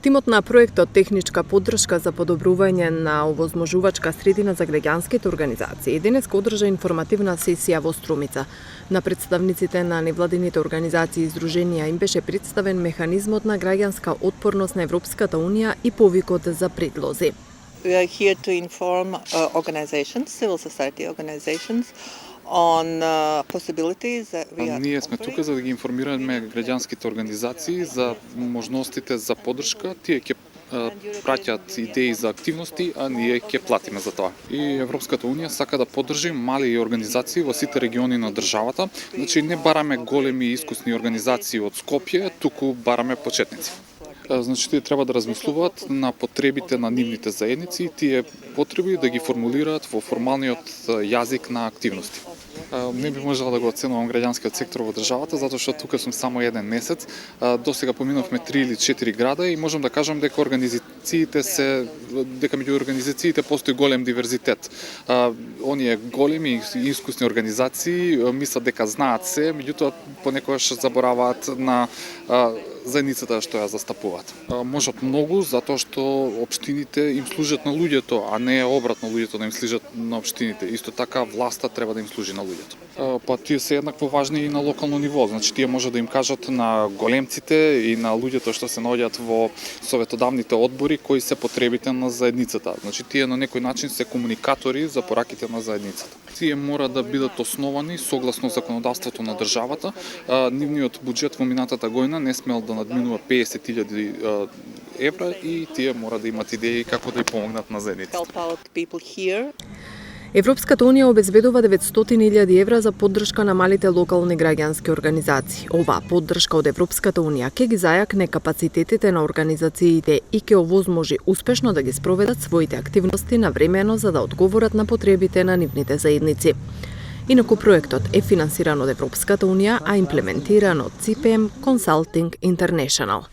Тимот на проектот Техничка поддршка за подобрување на овозможувачка средина за граѓанските организации денес одржа информативна сесија во Струмица. На представниците на невладините организации и издруженија им беше представен механизмот на граѓанска отпорност на Европската Унија и повикот за предлози. We are here to inform organizations, civil society organizations, on possibilities that we are. Ние сме тука за да ги информираме граѓанските организации за можностите за поддршка. Тие ќе праќаат идеи за активности, а ние ќе платиме за тоа. И Европската Унија сака да поддржи мали организации во сите региони на државата. Значи не бараме големи и искусни организации од Скопје, туку бараме почетници. Значи, тие треба да размислуваат на потребите на нивните заедници и тие потреби да ги формулираат во формалниот јазик на активности. Не би можела да го оценувам граѓанскиот сектор во државата, затоа што тука сум само еден месец. До сега поминавме 3 или 4 града и можам да кажам дека меѓу организациите постои голем диверзитет. Оние големи и искусни организации мислат дека знаат се, меѓутоа понекогаш забораваат на заедницата што ја застапуваат. Можат многу затоа што општините им служат на луѓето, а не обратно луѓето да им служат на општините. Исто така власта треба да им служи на луѓето. Па тие се еднакво важни и на локално ниво. Значи тие може да им кажат на големците и на луѓето што се наоѓаат во советодавните одбори кои се потребите на заедницата. Значи тие на некој начин се комуникатори за пораките на заедницата. Тие мора да бидат основани согласно законодавството на државата. Нивниот буџет во минатата година не смел да надминува 50.000 евра и тие мора да имат идеи како да ја помогнат на заедницата. Европската Унија обезбедува 900.000 евра за поддршка на малите локални граѓански организации. Оваа поддршка од Европската Унија ќе ги зајакне капацитетите на организациите и ќе овозможи успешно да ги спроведат своите активности навремено за да одговорат на потребите на нивните заедници. Инаку проектот е финансиран од Европската Унија, а имплементиран од CPM Consulting International.